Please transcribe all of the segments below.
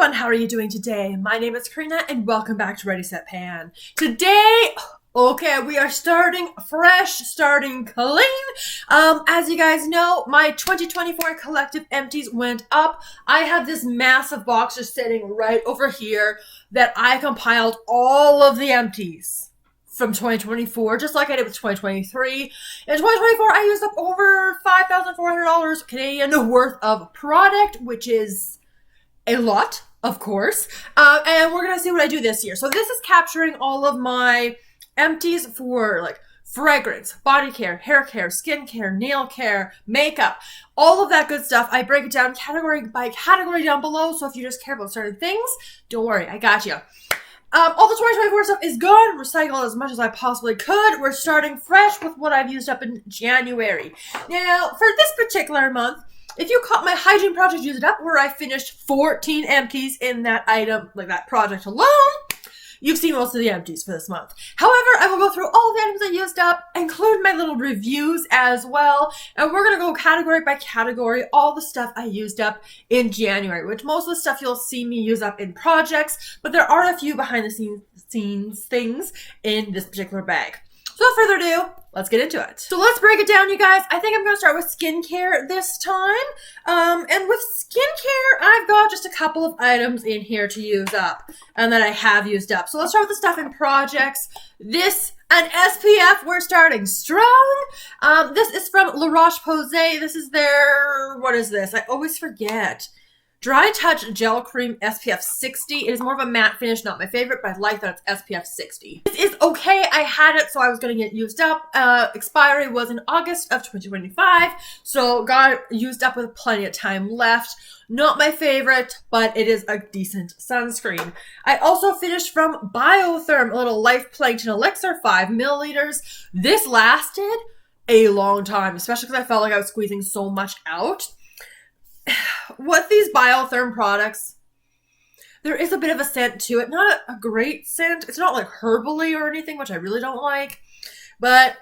everyone, how are you doing today? My name is Karina and welcome back to Ready Set Pan. Today, we are starting fresh, starting clean. As you guys know, my 2024 collective empties went up. I have this massive box just sitting right over here that I compiled all of the empties from 2024, just like I did with 2023. In 2024, I used up over $5,400 Canadian worth of product, which is a lot, of course. And we're going to see what I do this year. So this is capturing all of my empties for like fragrance, body care, hair care, skin care, nail care, makeup, all of that good stuff. I break it down category by category down below. So if you just care about certain things, don't worry, I got you. All the 2024 stuff is gone. Recycle as much as I possibly could. We're starting fresh with what I've used up in January. Now, for this particular month, if you caught my hygiene project Use It Up, where I finished 14 empties in that item, like that project alone, you've seen most of the empties for this month. However, I will go through all the items I used up, include my little reviews as well, and we're going to go category by category, all the stuff I used up in January, which most of the stuff you'll see me use up in projects, but there are a few behind the scenes things in this particular bag. So without further ado, let's get into it. So let's break it down, you guys. I think I'm going to start with skincare this time. And with skincare, I've got just a couple of items in here to use up and that I have used up. So let's start with the stuff in projects. This, an SPF, we're starting strong. This is from Roche-Posay. This is their, what is this? I always forget. Dry Touch Gel Cream SPF 60. It is more of a matte finish, not my favorite, but I like that it's SPF 60. This is okay. I had it, so I was going to get used up. Expiry was in August of 2025, so got used up with plenty of time left. Not my favorite, but it is a decent sunscreen. I also finished from Biotherm, a little Life Plankton Elixir, 5 milliliters. This lasted a long time, especially because I felt like I was squeezing so much out. With these Biotherm products, there is a bit of a scent to it. Not a great scent. It's not like herbally or anything, which I really don't like. But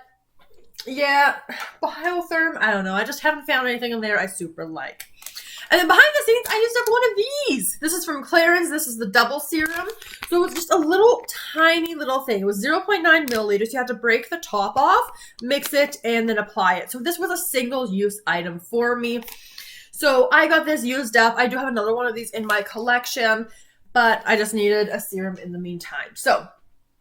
yeah, Biotherm, I don't know. I just haven't found anything in there I super like. And then behind the scenes, I used up one of these. This is from Clarins. This is the double serum. So it's just a little tiny little thing. It was 0.9 milliliters. You have to break the top off, mix it, and then apply it. So this was a single-use item for me. So I got this used up. I do have another one of these in my collection, but I just needed a serum in the meantime. So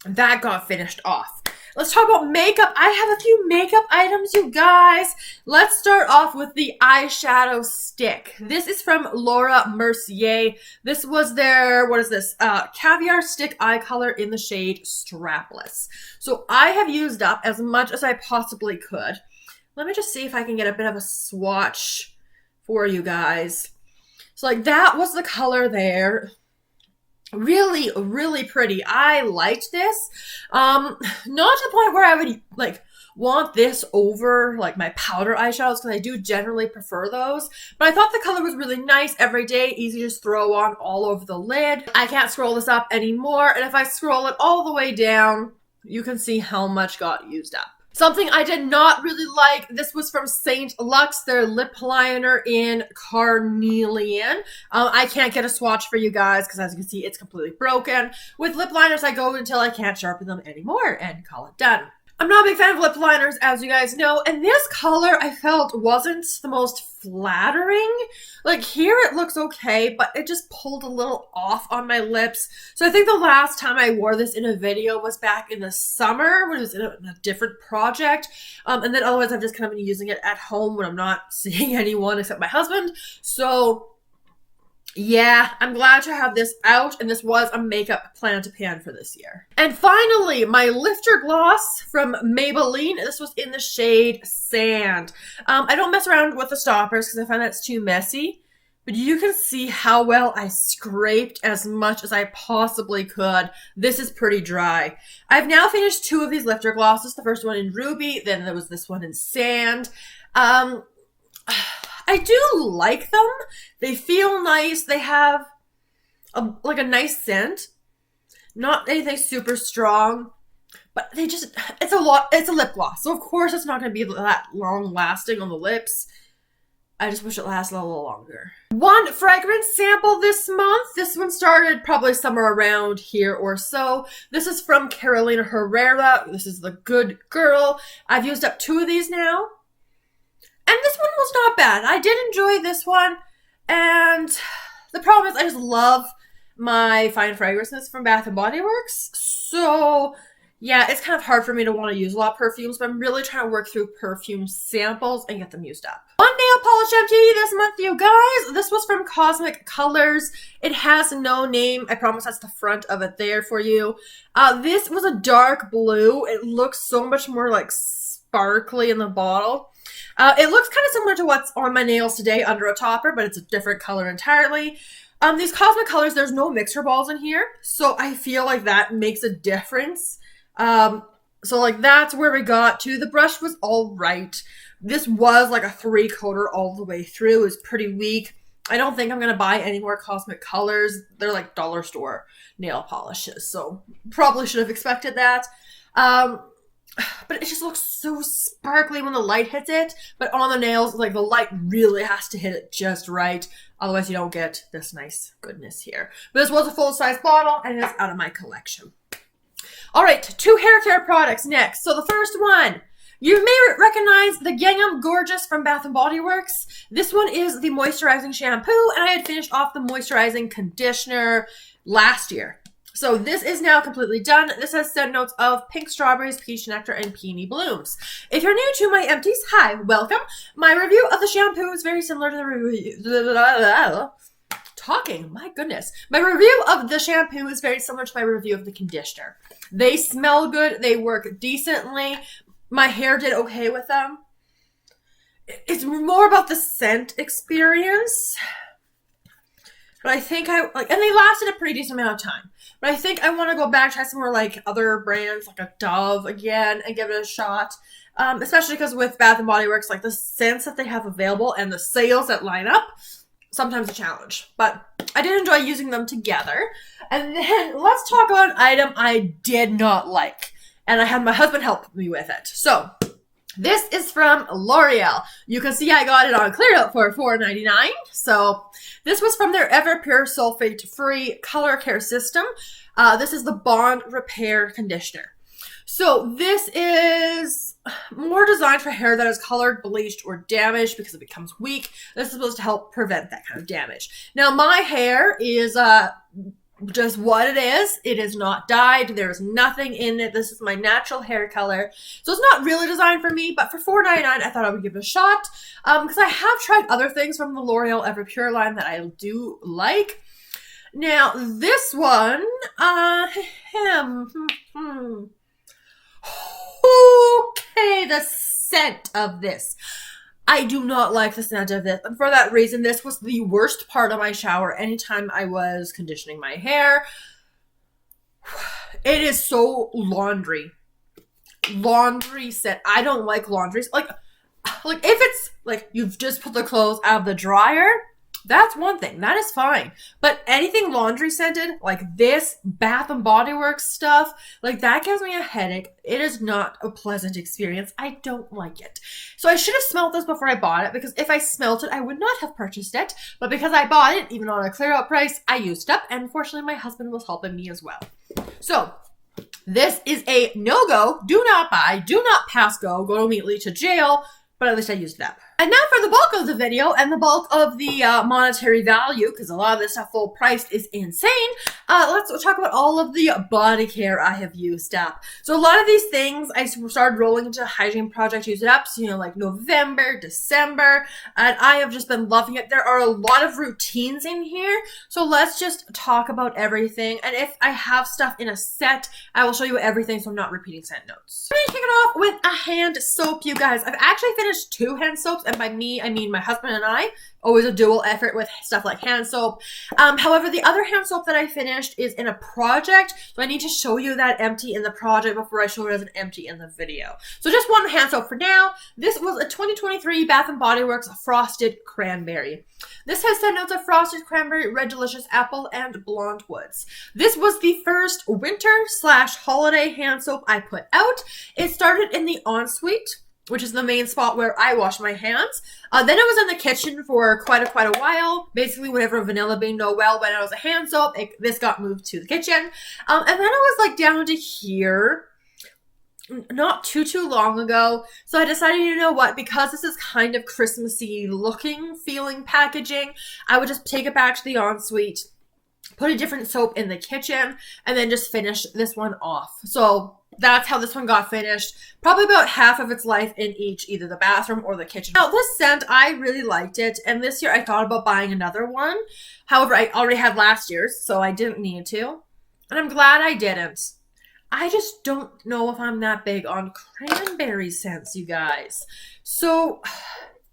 that got finished off. Let's talk about makeup. I have a few makeup items, you guys. Let's start off with the eyeshadow stick. This is from Laura Mercier. This was their, what is this? Caviar stick eye color in the shade Strapless. So I have used up as much as I possibly could. Let me just see if I can get a bit of a swatch for you guys. So like that was the color there. Really, really pretty. I liked this. Not to the point where I would like want this over like my powder eyeshadows, because I do generally prefer those. But I thought the color was really nice, everyday, easy to just throw on all over the lid. I can't scroll this up anymore, and if I scroll it all the way down, you can see how much got used up. Something I did not really like, this was from Saint Luxe, their lip liner in Carnelian. I can't get a swatch for you guys because as you can see, it's completely broken. With lip liners, I go until I can't sharpen them anymore and call it done. I'm not a big fan of lip liners, as you guys know, and this color I felt wasn't the most flattering. Like here it looks okay, but it just pulled a little off on my lips. So I think the last time I wore this in a video was back in the summer when it was in a different project. And then otherwise I've just kind of been using it at home when I'm not seeing anyone except my husband. So yeah, I'm glad to have this out, and this was a makeup plan to pan for this year. And finally, my lifter gloss from Maybelline. This was in the shade Sand. I don't mess around with the stoppers because I find that's too messy, but you can see how well I scraped as much as I possibly could. This is pretty dry. I've now finished 2 of these lifter glosses. The first one in Ruby, then there was this one in Sand. I do like them. They feel nice. They have like a nice scent. Not anything super strong, but they just, it's a lip gloss. So of course it's not going to be that long lasting on the lips. I just wish it lasted a little longer. One fragrance sample this month. This one started probably somewhere around here or so. This is from Carolina Herrera. This is the Good Girl. I've used up 2 of these now. And this one was not bad. I did enjoy this one. And the problem is I just love my fine fragrances from Bath & Body Works. So yeah, it's kind of hard for me to want to use a lot of perfumes, but I'm really trying to work through perfume samples and get them used up. One nail polish empty this month, you guys. This was from Cosmic Colors. It has no name. I promise that's the front of it there for you. This was a dark blue. It looks so much more like sparkly in the bottle. It looks kind of similar to what's on my nails today under a topper, but it's a different color entirely. These Cosmic Colors, there's no mixer balls in here, so I feel like that makes a difference. So like that's where we got to. The brush was all right. This was like a 3-coater all the way through. It was pretty weak. I don't think I'm going to buy any more Cosmic Colors. They're like dollar store nail polishes, so probably should have expected that. But it just looks so sparkly when the light hits it. But on the nails, like the light really has to hit it just right. Otherwise you don't get this nice goodness here. But this was a full-size bottle and it's out of my collection. All right, 2 hair care products next. So the first one, you may recognize the Gingham Gorgeous from Bath & Body Works. This one is the moisturizing shampoo, and I had finished off the moisturizing conditioner last year. So this is now completely done. This has scent notes of pink strawberries, peach nectar, and peony blooms. If you're new to my empties, hi, welcome. My review of the shampoo is very similar to the review. My goodness. My review of the shampoo is very similar to my review of the conditioner. They smell good. They work decently. My hair did okay with them. It's more about the scent experience. But I think and they lasted a pretty decent amount of time. But I think I want to go back, try some more like other brands, like a Dove again, and give it a shot. Especially because with Bath & Body Works, like the scents that they have available and the sales that line up, sometimes a challenge. But I did enjoy using them together. And then let's talk about an item I did not like. And I had my husband help me with it. So this is from L'Oreal. You can see I got it on clear out for $4.99. So this was from their Everpure sulfate-free color care system. This is the Bond Repair Conditioner. So this is more designed for hair that is colored, bleached, or damaged because it becomes weak. This is supposed to help prevent that kind of damage. Now my hair is just what it is. It is not dyed. There's nothing in it. This is my natural hair color. So it's not really designed for me, but for $4.99, I thought I would give it a shot. Because I have tried other things from the L'Oreal Everpure line that I do like. Now, this one, okay, the scent of this. I do not like the scent of this, and for that reason, this was the worst part of my shower anytime I was conditioning my hair. It is so laundry scent. I don't like laundry. Like if it's like you've just put the clothes out of the dryer, that's one thing. That is fine. But anything laundry scented, like this Bath & Body Works stuff, like that gives me a headache. It is not a pleasant experience. I don't like it. So I should have smelled this before I bought it, because if I smelled it, I would not have purchased it. But because I bought it, even on a clear out price, I used it up. And fortunately, my husband was helping me as well. So this is a no-go. Do not buy. Do not pass go. Go immediately to jail. But at least I used it up. And now for the bulk of the video and the bulk of the monetary value, because a lot of this stuff full priced is insane. Let's talk about all of the body care I have used up. So a lot of these things I started rolling into hygiene project use it up. So, like November, December, and I have just been loving it. There are a lot of routines in here. So let's just talk about everything. And if I have stuff in a set, I will show you everything so I'm not repeating scent notes. I'm going to kick it off with a hand soap, you guys. I've actually finished 2 hand soaps. And by me, I mean my husband and I. Always a dual effort with stuff like hand soap. However, the other hand soap that I finished is in a project. So I need to show you that empty in the project before I show it as an empty in the video. So just one hand soap for now. This was a 2023 Bath & Body Works Frosted Cranberry. This has scent notes of frosted cranberry, red delicious apple, and blonde woods. This was the first winter/holiday hand soap I put out. It started in the ensuite. which is the main spot where I wash my hands. Then I was in the kitchen for quite a while. Basically, whenever Vanilla Bean Noel went out as a hand soap, this got moved to the kitchen. And then I was like down to here not too long ago. So I decided, you know what, because this is kind of Christmassy looking, feeling packaging, I would just take it back to the ensuite, put a different soap in the kitchen, and then just finish this one off. So that's how this one got finished. Probably about half of its life in either the bathroom or the kitchen. Now, this scent, I really liked it. And this year I thought about buying another one. However, I already had last year's, so I didn't need to. And I'm glad I didn't. I just don't know if I'm that big on cranberry scents, you guys. So,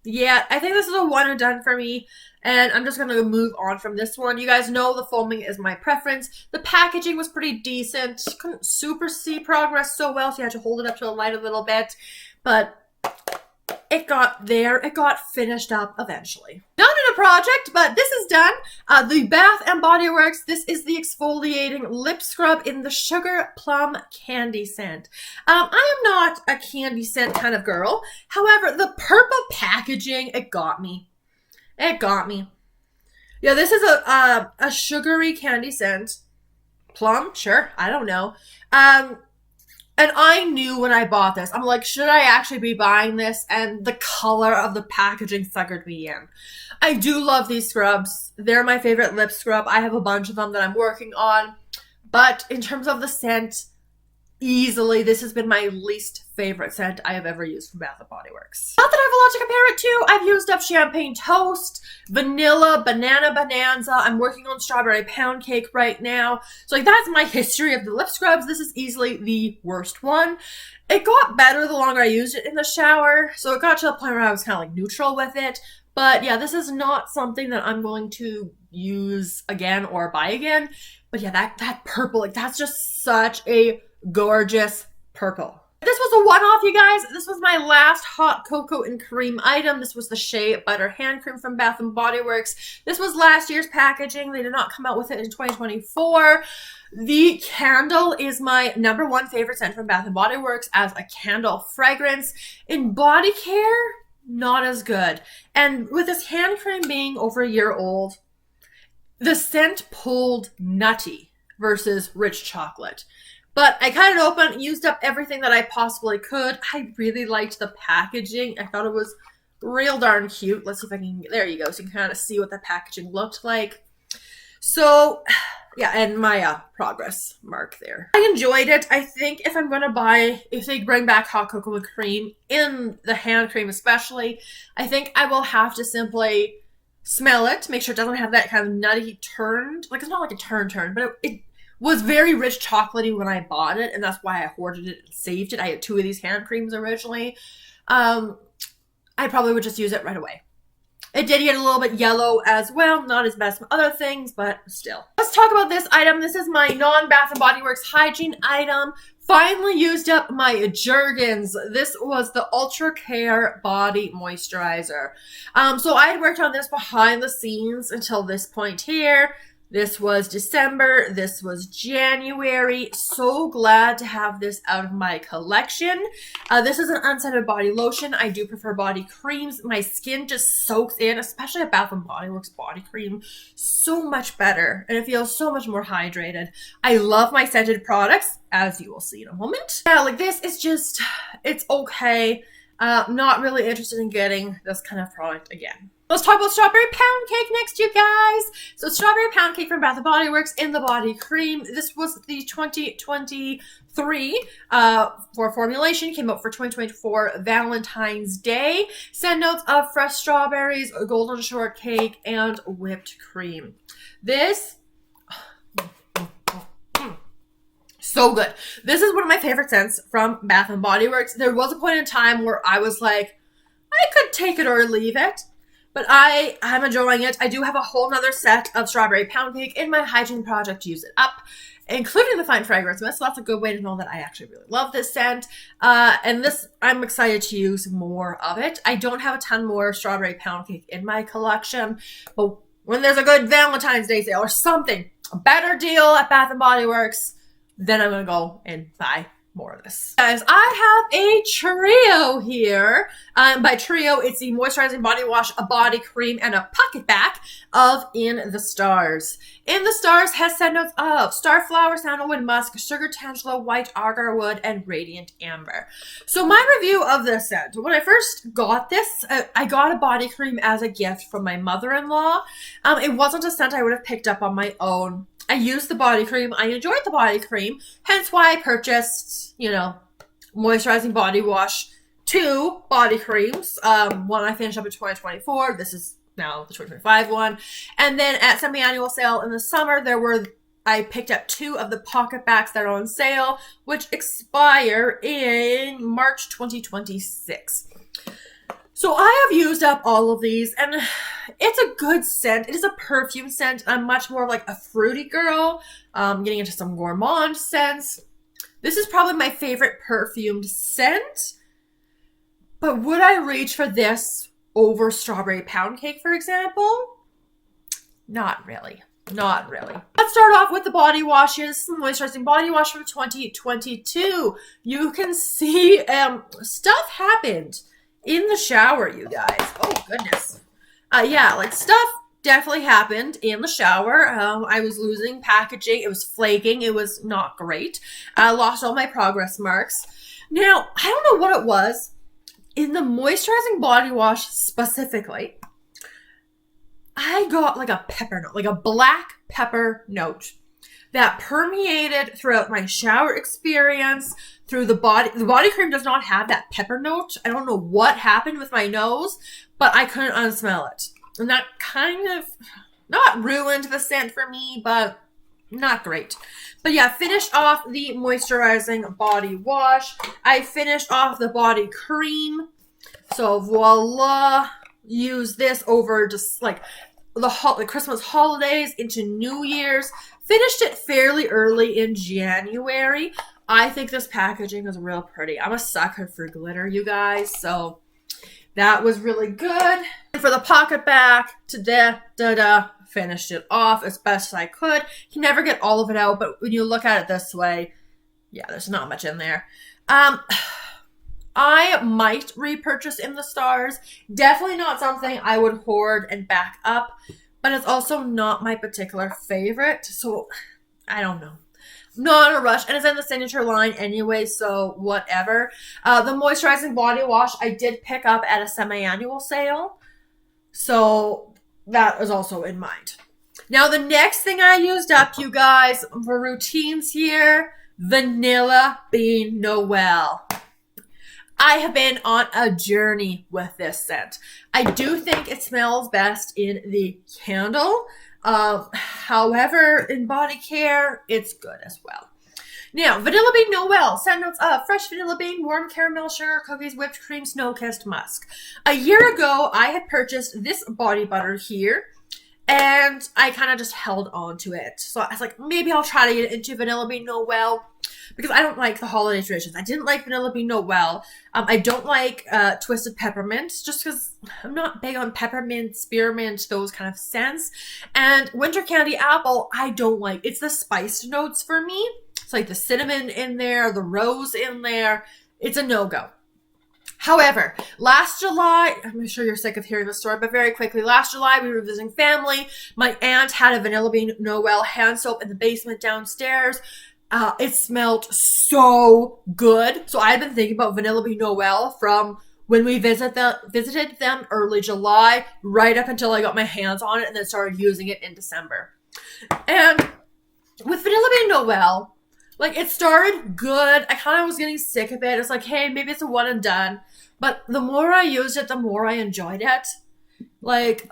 yeah, I think this is a one and done for me. And I'm just going to move on from this one. You guys know the foaming is my preference. The packaging was pretty decent. Couldn't super see progress so well, so you had to hold it up to the light a little bit. But it got there. It got finished up eventually. Not in a project, but this is done. The Bath & Body Works. This is the exfoliating lip scrub in the Sugar Plum Candy scent. I am not a candy scent kind of girl. However, the purple packaging, it got me. It got me. Yeah, this is a sugary candy scent. Plum? Sure. I don't know. And I knew when I bought this, I'm like, should I actually be buying this? And the color of the packaging suckered me in. I do love these scrubs. They're my favorite lip scrub. I have a bunch of them that I'm working on. But in terms of the scent, easily, this has been my least favorite scent I have ever used from Bath & Body Works. Not that I have a lot to compare it to. I've used up Champagne Toast, Vanilla, Banana Bonanza. I'm working on Strawberry Pound Cake right now. So like that's my history of the lip scrubs. This is easily the worst one. It got better the longer I used it in the shower. So it got to the point where I was kind of like neutral with it. But yeah, this is not something that I'm going to use again or buy again. But yeah, that purple, like that's just such a gorgeous purple. This was a one-off, you guys. This was my last hot cocoa and cream item. This was the Shea Butter Hand Cream from Bath & Body Works. This was last year's packaging. They did not come out with it in 2024. The candle is my #1 favorite scent from Bath & Body Works as a candle fragrance. In body care, not as good. And with this hand cream being over a year old, the scent pulled nutty versus rich chocolate. But I cut it open, used up everything that I possibly could. I really liked the packaging. I thought it was real darn cute. Let's see if I can, there you go. So you can kind of see what the packaging looked like. So, yeah, and my progress mark there. I enjoyed it. I think if I'm going to buy, if they bring back hot cocoa and cream, in the hand cream especially, I think I will have to simply smell it, make sure it doesn't have that kind of nutty turned. Like, it's not like a turn, but it was very rich chocolatey when I bought it, and that's why I hoarded it and saved it. I had 2 of these hand creams originally. I probably would just use it right away. It did get a little bit yellow as well. Not as bad as other things, but still. Let's talk about this item. This is my non-Bath & Body Works hygiene item. Finally used up my Jergens. This was the Ultra Care Body Moisturizer. So I had worked on this behind the scenes until this point here. This was December. This was January. So glad to have this out of my collection. This is an unscented body lotion. I do prefer body creams. My skin just soaks in, especially a Bath & Body Works body cream, so much better. And it feels so much more hydrated. I love my scented products, as you will see in a moment. Yeah, like this is just, it's okay. Not really interested in getting this kind of product again. Let's talk about Strawberry Pound Cake next, you guys. So Strawberry Pound Cake from Bath & Body Works in the body cream. This was the 2023 for formulation. Came out for 2024 Valentine's Day. Scent notes of fresh strawberries, golden shortcake, and whipped cream. This, so good. This is one of my favorite scents from Bath & Body Works. There was a point in time where I was like, I could take it or leave it. But I'm enjoying it. I do have a whole nother set of Strawberry Pound Cake in my hygiene project to use it up, including the Fine Fragrance Mist. So that's a good way to know that I actually really love this scent. And this, I'm excited to use more of it. I don't have a ton more Strawberry Pound Cake in my collection, but when there's a good Valentine's Day sale or something, a better deal at Bath & Body Works, then I'm going to go and buy more of this. Guys, I have a trio here. By trio, it's the moisturizing body wash, a body cream, and a pocket back of In the Stars. In the Stars has scent notes of starflower, sandalwood musk, sugar tangelo, white agar wood, and radiant amber. So my review of this scent, when I first got this, I got a body cream as a gift from my mother-in-law. It wasn't a scent I would have picked up on my own. I used the body cream. I enjoyed the body cream, hence why I purchased, you know, moisturizing body wash, 2 body creams. One I finished up in 2024. This is now the 2025 one. And then at semi-annual sale in the summer, I picked up 2 of the pocket backs that are on sale, which expire in March 2026. So I have used up all of these, and it's a good scent. It is a perfume scent. I'm much more like a fruity girl, getting into some gourmand scents. This is probably my favorite perfumed scent, but would I reach for this over strawberry pound cake, for example? Not really. Not really. Let's start off with the body washes. Moisturizing body wash from 2022. You can see stuff happened in the shower, you guys. Oh, goodness. Yeah, like stuff definitely happened in the shower. I was losing packaging. It was flaking. It was not great. I lost all my progress marks. Now, I don't know what it was. In the moisturizing body wash specifically, I got like a pepper note, like a black pepper note that permeated throughout my shower experience, through the body. The body cream does not have that pepper note. I don't know what happened with my nose, but I couldn't unsmell it. And that kind of not ruined the scent for me, but not great. But yeah, finished off the moisturizing body wash. I finished off the body cream. So voila, use this over just like the Christmas holidays into New Year's. Finished it fairly early in January. I think this packaging is real pretty. I'm a sucker for glitter, you guys. So that was really good. And for the pocket back, finished it off as best as I could. You can never get all of it out, but when you look at it this way, yeah, there's not much in there. I might repurchase In the Stars. Definitely not something I would hoard and back up, but it's also not my particular favorite. So I don't know. Not in a rush, and it's in the signature line anyway, so whatever. The moisturizing body wash I did pick up at a semi-annual sale, so that is also in mind. Now the next thing I used up, you guys, for routines here, Vanilla Bean Noel. I have been on a journey with this scent. I do think it smells best in the candle. However, in body care, it's good as well. Now, Vanilla Bean Noel, scent notes of fresh vanilla bean, warm caramel, sugar, cookies, whipped cream, snow-kissed musk. A year ago, I had purchased this body butter here, and I kind of just held on to it. So I was like, maybe I'll try to get into Vanilla Bean Noel, because I don't like the holiday traditions. I didn't like Vanilla Bean Noel. I don't like Twisted Peppermint, just because I'm not big on peppermint, spearmint, those kind of scents. And Winter Candy Apple, I don't like. It's the spiced notes for me. It's like the cinnamon in there, the rose in there. It's a no-go. However, last July, I'm sure you're sick of hearing the story, but very quickly, last July we were visiting family. My aunt had a Vanilla Bean Noel hand soap in the basement downstairs. It smelled so good. So I had been thinking about Vanilla Bean Noel from when we visited them early July, right up until I got my hands on it and then started using it in December. And with Vanilla Bean Noel, like, it started good. I kind of was getting sick of it. It's like, hey, maybe it's a one and done. But the more I used it, the more I enjoyed it. Like,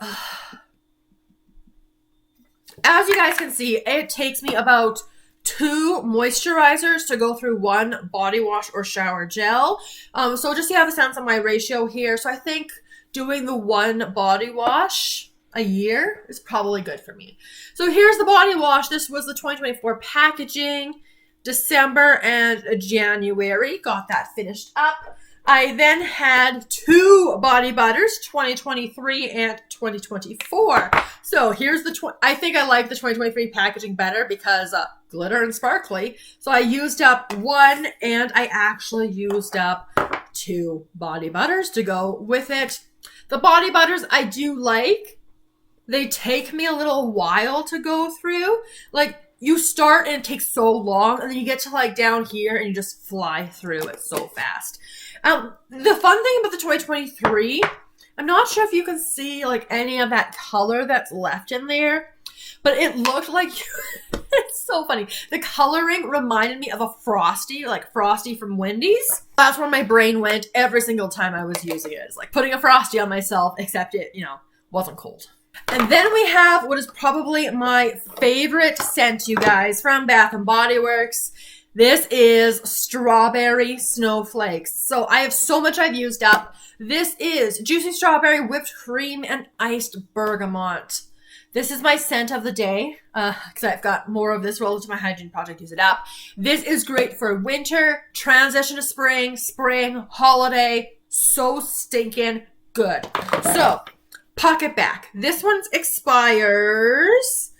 as you guys can see, it takes me about 2 moisturizers to go through 1 body wash or shower gel. So just to have a sense of my ratio here. So I think doing the 1 body wash a year is probably good for me. So here's the body wash. This was the 2024 packaging. December and January. Got that finished up. I then had 2 body butters, 2023 and 2024. So here's the I think I like the 2023 packaging better because glitter and sparkly. So I used up one, and I actually used up 2 body butters to go with it. The body butters I do like. They take me a little while to go through. Like, you start and it takes so long, and then you get to like down here and you just fly through it so fast. The fun thing about the 2023, I'm not sure if you can see like any of that color that's left in there, but it looked like, it's so funny. The coloring reminded me of a Frosty, like Frosty from Wendy's. That's where my brain went every single time I was using it. It's like putting a Frosty on myself, except it, you know, wasn't cold. And then we have what is probably my favorite scent, you guys, from Bath & Body Works. This is Strawberry Snowflakes. So I have so much I've used up. This is Juicy Strawberry, Whipped Cream, and Iced Bergamot. This is my scent of the day, because I've got more of this rolled into my hygiene project, use it up. This is great for winter, transition to spring, holiday. So stinking good. So, Pocket Back. This one's expires.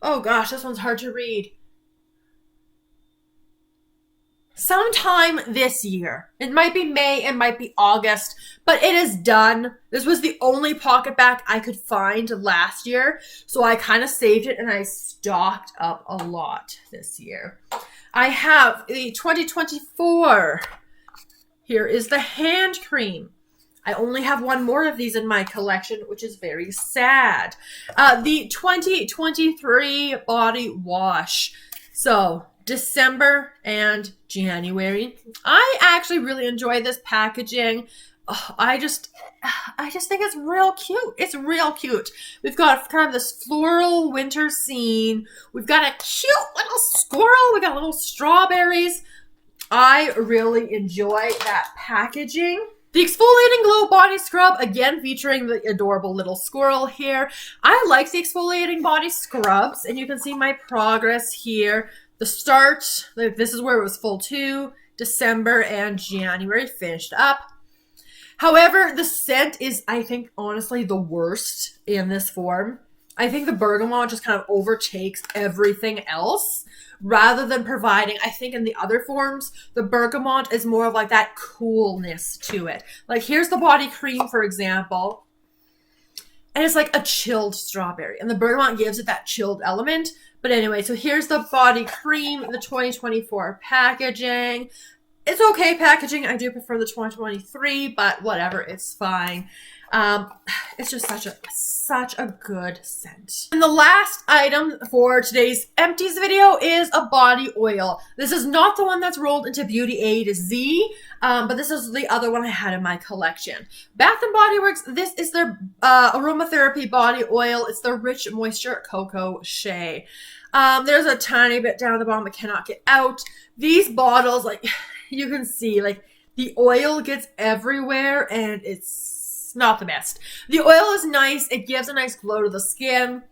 Oh gosh, this one's hard to read. Sometime this year. It might be May, it might be August, but it is done. This was the only Pocket Back I could find last year, so I kind of saved it and I stocked up a lot this year. I have the 2024. Here is the hand cream. I only have one more of these in my collection, which is very sad. The 2023 body wash. So, December and January. I actually really enjoy this packaging. Oh, I just think it's real cute. It's real cute. We've got kind of this floral winter scene. We've got a cute little squirrel. We got little strawberries. I really enjoy that packaging. The Exfoliating Glow Body Scrub, again featuring the adorable little squirrel here. I like the Exfoliating Body Scrubs, and you can see my progress here. The start, this is where it was full 2, December and January finished up. However, the scent is, I think, honestly the worst in this form. I think the bergamot just kind of overtakes everything else. Rather than providing, I think in the other forms, the bergamot is more of like that coolness to it. Like here's the body cream, for example. And it's like a chilled strawberry. And the bergamot gives it that chilled element. But anyway, so here's the body cream, the 2024 packaging. It's okay packaging. I do prefer the 2023, but whatever, it's fine. It's just such a good scent. And the last item for today's empties video is a body oil. This is not the one that's rolled into Beauty A to Z, but this is the other one I had in my collection. Bath & Body Works, this is their aromatherapy body oil. It's the Rich Moisture Cocoa Shea. There's a tiny bit down at the bottom I cannot get out. These bottles, like you can see, like the oil gets everywhere and it's not the best. The oil is nice. It gives a nice glow to the skin.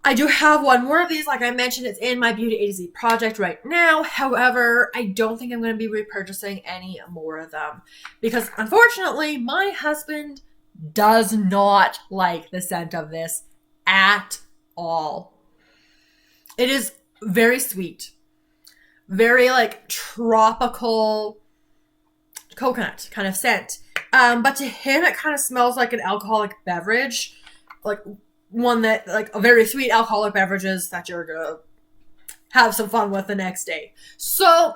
I do have one more of these. Like I mentioned, it's in my Beauty A to Z project right now. However, I don't think I'm going to be repurchasing any more of them because unfortunately, my husband does not like the scent of this at all. It is very sweet, very like tropical coconut kind of scent. But to him, it kind of smells like an alcoholic beverage, like one that, like a very sweet alcoholic beverages that you're gonna have some fun with the next day. So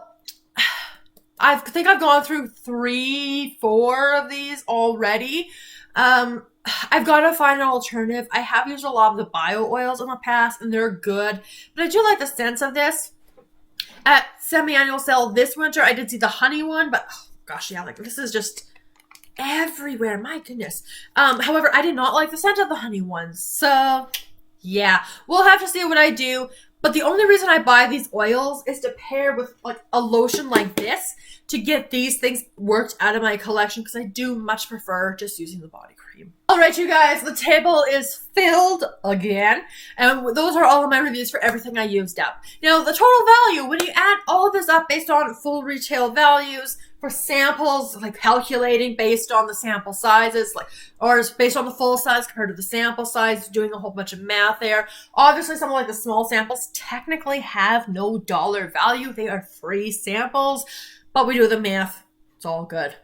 I think I've gone through 3-4 of these already. I've got to find an alternative. I have used a lot of the bio oils in the past and they're good, but I do like the sense of this. At semi-annual sale this winter, I did see the honey one, but oh gosh, yeah, like this is just everywhere. My goodness. However, I did not like the scent of the honey ones. So yeah, we'll have to see what I do. But the only reason I buy these oils is to pair with like a lotion like this to get these things worked out of my collection because I do much prefer just using the body cream. All right, you guys, the table is filled again. And those are all of my reviews for everything I used up. Now, the total value, when you add all of this up based on full retail values, for samples, like calculating based on the sample sizes, like, or based on the full size compared to the sample size, doing a whole bunch of math there. Obviously, some of like the small samples technically have no dollar value. They are free samples, but we do the math. It's all good.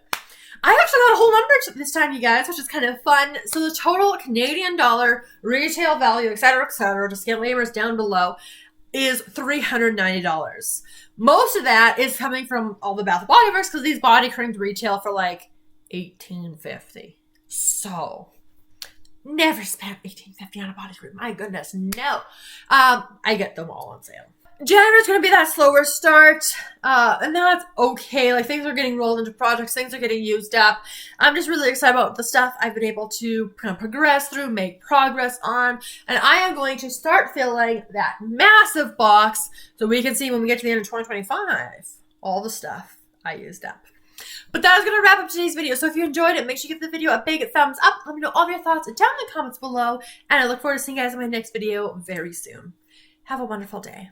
I actually got a whole number this time, you guys, which is kind of fun. So the total Canadian dollar retail value, etc., just disclaimers down below, is $390. Most of that is coming from all the Bath & Body Works because these body creams retail for like $18.50. So never spent $18.50 on a body cream. My goodness, no. I get them all on sale. January's going to be that slower start, and that's okay. Like, things are getting rolled into projects, things are getting used up. I'm just really excited about the stuff I've been able to kind of progress through, make progress on, and I am going to start filling that massive box so we can see when we get to the end of 2025 all the stuff I used up. But that is going to wrap up today's video. So if you enjoyed it, make sure you give the video a big thumbs up. Let me know all of your thoughts down in the comments below, and I look forward to seeing you guys in my next video very soon. Have a wonderful day.